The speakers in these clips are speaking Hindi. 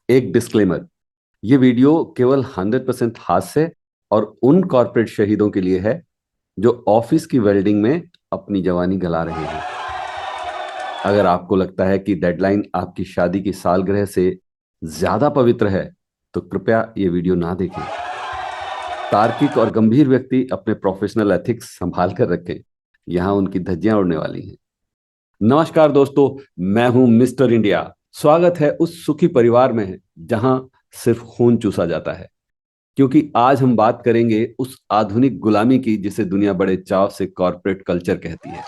एक डिस्क्लेमर, ये वीडियो केवल 100% हास्य और उन कॉर्पोरेट शहीदों के लिए है जो ऑफिस की वेल्डिंग में अपनी जवानी गला रहे हैं। अगर आपको लगता है कि डेडलाइन आपकी शादी की सालगिरह से ज्यादा पवित्र है तो कृपया ये वीडियो ना देखें। तार्किक और गंभीर व्यक्ति अपने प्रोफेशनल एथिक्स संभाल कर रखें, यहां उनकी धज्जियां उड़ने वाली हैं। नमस्कार दोस्तों, मैं हूं मिस्टर इंडिया। स्वागत है उस सुखी परिवार में जहां सिर्फ खून चूसा जाता है, क्योंकि आज हम बात करेंगे उस आधुनिक गुलामी की जिसे दुनिया बड़े चाव से कॉर्पोरेट कल्चर कहती है।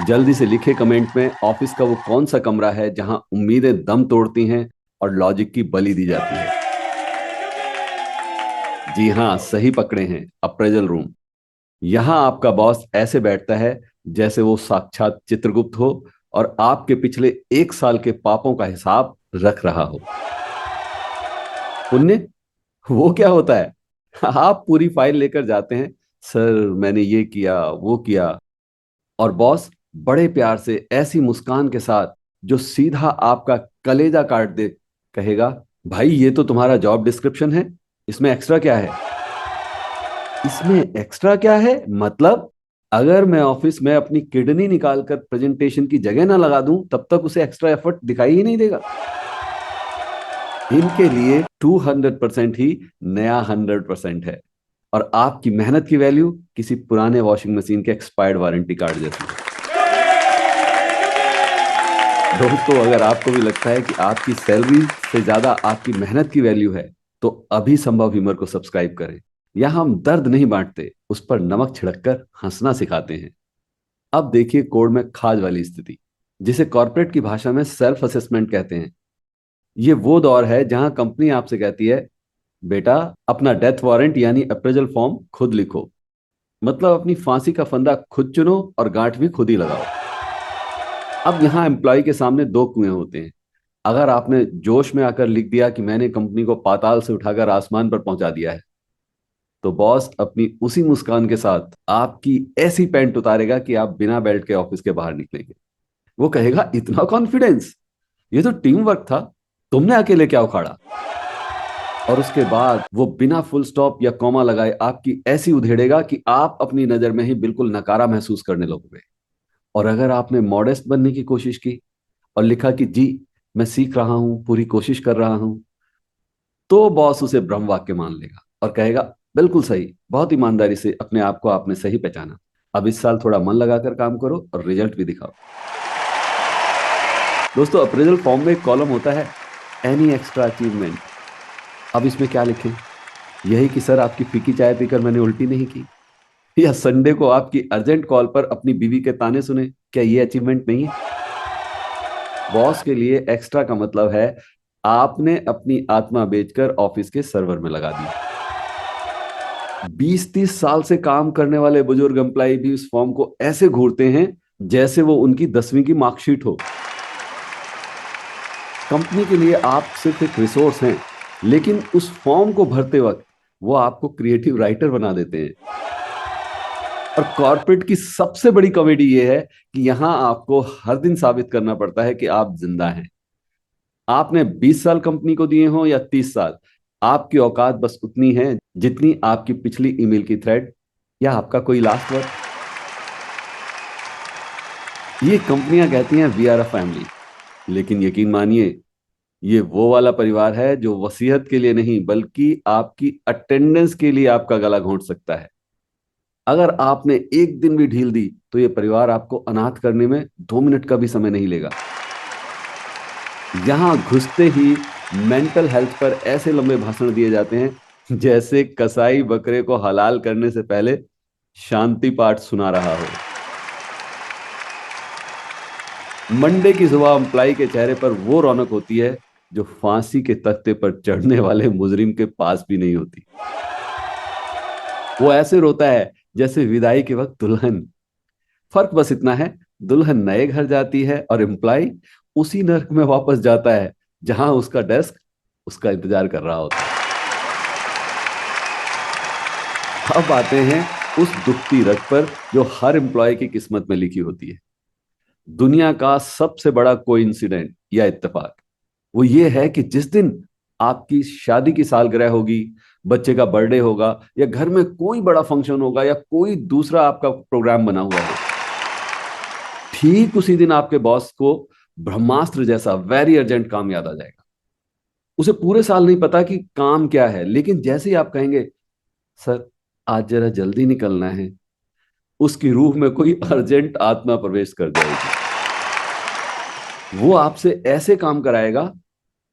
जल्दी से लिखे कमेंट में ऑफिस का वो कौन सा कमरा है जहां उम्मीदें दम तोड़ती हैं और लॉजिक की बलि दी जाती है। जी हां, सही पकड़े हैं, अप्रेजल रूम। यहां आपका बॉस ऐसे बैठता है जैसे वो साक्षात चित्रगुप्त हो और आपके पिछले 1 साल के पापों का हिसाब रख रहा हो। पुण्य वो क्या होता है? आप पूरी फाइल लेकर जाते हैं, सर मैंने ये किया वो किया, और बॉस बड़े प्यार से ऐसी मुस्कान के साथ जो सीधा आपका कलेजा काट दे कहेगा, भाई ये तो तुम्हारा जॉब डिस्क्रिप्शन है, इसमें एक्स्ट्रा क्या है? इसमें एक्स्ट्रा क्या है मतलब? अगर मैं ऑफिस में अपनी किडनी निकालकर प्रेजेंटेशन की जगह ना लगा दूं तब तक उसे एक्स्ट्रा एफर्ट दिखाई ही नहीं देगा। इनके लिए 200% ही नया 100% है, और आपकी मेहनत की वैल्यू किसी पुराने वॉशिंग मशीन के एक्सपायर्ड वारंटी कार्ड जैसी है। दोस्तों, अगर आपको भी लगता है कि आपकी सैलरी से ज्यादा आपकी मेहनत की वैल्यू है तो अभी संभव ह्यूमर को सब्सक्राइब करें। यहां हम दर्द नहीं बांटते, उस पर नमक छिड़ककर हंसना सिखाते हैं। अब देखिए कोड में खाज वाली स्थिति, जिसे कॉर्पोरेट की भाषा में सेल्फ असेसमेंट कहते हैं। ये वो दौर है जहां कंपनी आपसे कहती है, बेटा अपना डेथ वारंट यानी अप्रेजल फॉर्म खुद लिखो। मतलब अपनी फांसी का फंदा खुद चुनो और गांठ भी खुद ही लगाओ। अब यहां एम्प्लॉय के सामने दो कुएं होते हैं। अगर आपने जोश में आकर लिख दिया कि मैंने कंपनी को पाताल से उठाकर आसमान पर पहुंचा दिया है, तो बॉस अपनी उसी मुस्कान के साथ आपकी ऐसी पैंट उतारेगा कि आप बिना बेल्ट के ऑफिस के बाहर निकलेंगे। वो कहेगा, इतना कॉन्फिडेंस, ये तो टीम वर्क था, तुमने अकेले क्या उखाड़ा? और उसके बाद वो बिना फुल स्टॉप या कॉमा लगाए आपकी ऐसी उधेड़ेगा कि आप अपनी नजर में ही बिल्कुल नकारा महसूस करने लगोगे। और अगर आपने मॉडेस्ट बनने की कोशिश की और लिखा कि जी मैं सीख रहा हूं, पूरी कोशिश कर रहा हूं, तो बॉस उसे ब्रह्म वाक्य मान लेगा और कहेगा, बिल्कुल सही, बहुत ईमानदारी से अपने आप को आपने सही पहचाना। अब इस साल थोड़ा मन लगाकर काम करो और रिजल्ट भी दिखाओ। दोस्तों, अप्रेजल फॉर्म में एक कॉलम होता है, एनी एक्स्ट्रा अचीवमेंट। अब इसमें क्या लिखें? यही कि सर आपकी फीकी चाय पीकर मैंने उल्टी नहीं की, या संडे को आपकी अर्जेंट कॉल पर अपनी बीवी के ताने सुने, क्या ये अचीवमेंट नहीं है? बॉस के लिए एक्स्ट्रा का मतलब है आपने अपनी आत्मा बेचकर ऑफिस के सर्वर में लगा दी। 20-30 साल से काम करने वाले बुजुर्ग एम्प्लाई भी इस फॉर्म को ऐसे घूरते हैं जैसे वो उनकी 10वीं की मार्कशीट हो। कंपनी के लिए आप सिर्फ एक रिसोर्स हैं, लेकिन उस फॉर्म को भरते वक्त वो आपको क्रिएटिव राइटर बना देते हैं। और कॉर्पोरेट की सबसे बड़ी कॉमेडी ये है कि यहां आपको हर दिन साबित करना पड़ता है कि आप जिंदा हैं। आपने 20 साल कंपनी को दिए हों या 30 साल, आपकी औकात बस उतनी है जितनी आपकी पिछली ईमेल की थ्रेड या आपका कोई लास्ट वर्ड। ये कंपनियां कहती हैं वी आर अ फैमिली, लेकिन यकीन मानिए ये वो वाला परिवार है जो वसीयत के लिए नहीं बल्कि आपकी अटेंडेंस के लिए आपका गला घोंट सकता है। अगर आपने एक दिन भी ढील दी तो ये परिवार आपको अनाथ करने में 2 मिनट का भी समय नहीं लेगा। यहां घुसते ही मेंटल हेल्थ पर ऐसे लंबे भाषण दिए जाते हैं जैसे कसाई बकरे को हलाल करने से पहले शांति पाठ सुना रहा हो। मंडे की सुबह एम्प्लाई के चेहरे पर वो रौनक होती है जो फांसी के तख्ते पर चढ़ने वाले मुजरिम के पास भी नहीं होती। वो ऐसे रोता है जैसे विदाई के वक्त दुल्हन। फर्क बस इतना है, दुल्हन नए घर जाती है और एम्प्लाई उसी नर्क में वापस जाता है जहां उसका डेस्क उसका इंतजार कर रहा होता है। अब आते हैं उस दुखती रग पर जो हर एम्प्लॉय की किस्मत में लिखी होती है। दुनिया का सबसे बड़ा कोइंसिडेंट या इत्तेफाक, वो ये है कि जिस दिन आपकी शादी की सालगिरह होगी, बच्चे का बर्थडे होगा, या घर में कोई बड़ा फंक्शन होगा, या कोई दूसरा आपका प्रोग्राम बना हुआ हो, ठीक उसी दिन आपके बॉस को ब्रह्मास्त्र जैसा वेरी अर्जेंट काम याद आ जाएगा। उसे पूरे साल नहीं पता कि काम क्या है, लेकिन जैसे ही आप कहेंगे सर आज जरा जल्दी निकलना है, उसकी रूह में कोई अर्जेंट आत्मा प्रवेश कर जाएगी। वो आपसे ऐसे काम कराएगा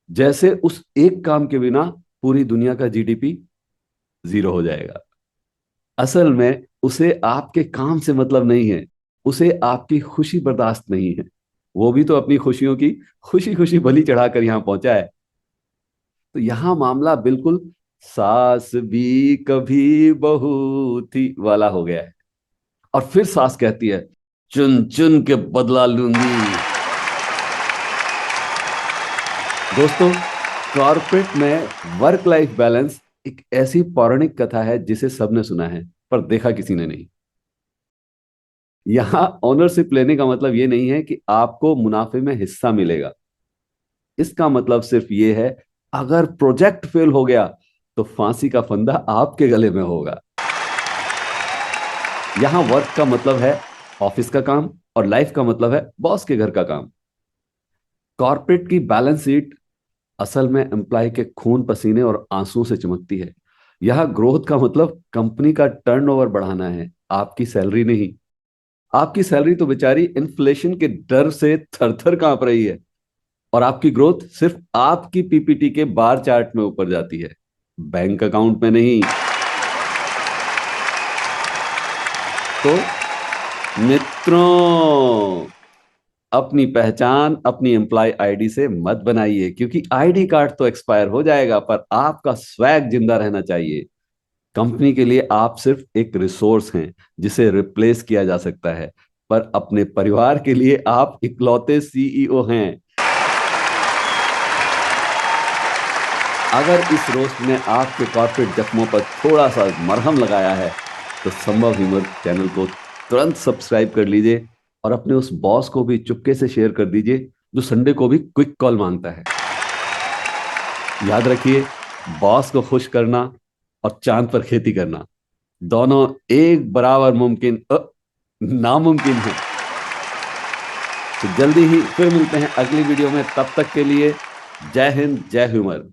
जैसे उस एक काम के बिना पूरी दुनिया का जीडीपी जीरो हो जाएगा। असल में उसे आपके काम से मतलब नहीं है, उसे आपकी खुशी बर्दाश्त नहीं है। वो भी तो अपनी खुशियों की खुशी खुशी बलि चढ़ाकर यहां पहुंचा है। तो यहां मामला बिल्कुल सास भी कभी बहू थी वाला हो गया है। और फिर सास कहती है चुन चुन के बदला लूंगी। दोस्तों, कॉर्पोरेट में वर्क लाइफ बैलेंस एक ऐसी पौराणिक कथा है जिसे सबने सुना है पर देखा किसी ने नहीं। यहां ओनरशिप लेने का मतलब ये नहीं है कि आपको मुनाफे में हिस्सा मिलेगा। इसका मतलब सिर्फ ये है, अगर प्रोजेक्ट फेल हो गया तो फांसी का फंदा आपके गले में होगा। यहां वर्क का मतलब है ऑफिस का काम, और लाइफ का मतलब है बॉस के घर का काम। कॉर्पोरेट की बैलेंस शीट असल में एम्प्लॉय के खून पसीने और आंसुओं से चमकती है। यह ग्रोथ का मतलब कंपनी का टर्नओवर बढ़ाना है, आपकी सैलरी नहीं। आपकी सैलरी तो बेचारी इन्फ्लेशन के डर से थर थर कांप रही है, और आपकी ग्रोथ सिर्फ आपकी पीपीटी के बार चार्ट में ऊपर जाती है, बैंक अकाउंट में नहीं। तो मित्रों, अपनी पहचान अपनी एम्प्लॉय आईडी से मत बनाइए, क्योंकि आईडी कार्ड तो एक्सपायर हो जाएगा पर आपका स्वैग जिंदा रहना चाहिए। कंपनी के लिए आप सिर्फ एक रिसोर्स हैं जिसे रिप्लेस किया जा सकता है, पर अपने परिवार के लिए आप इकलौते सीईओ हैं। अगर इस रोस्ट ने आपके कॉर्पोरेट जख्मों पर थोड़ा सा मरहम लगाया है तो संभव ह्यूमर चैनल को तुरंत सब्सक्राइब कर लीजिए, और अपने उस बॉस को भी चुपके से शेयर कर दीजिए जो संडे को भी क्विक कॉल मांगता है। याद रखिए, बॉस को खुश करना और चांद पर खेती करना दोनों एक बराबर मुमकिन नामुमकिन है। तो जल्दी ही फिर मिलते हैं अगली वीडियो में, तब तक के लिए जय हिंद, जय ह्यूमर।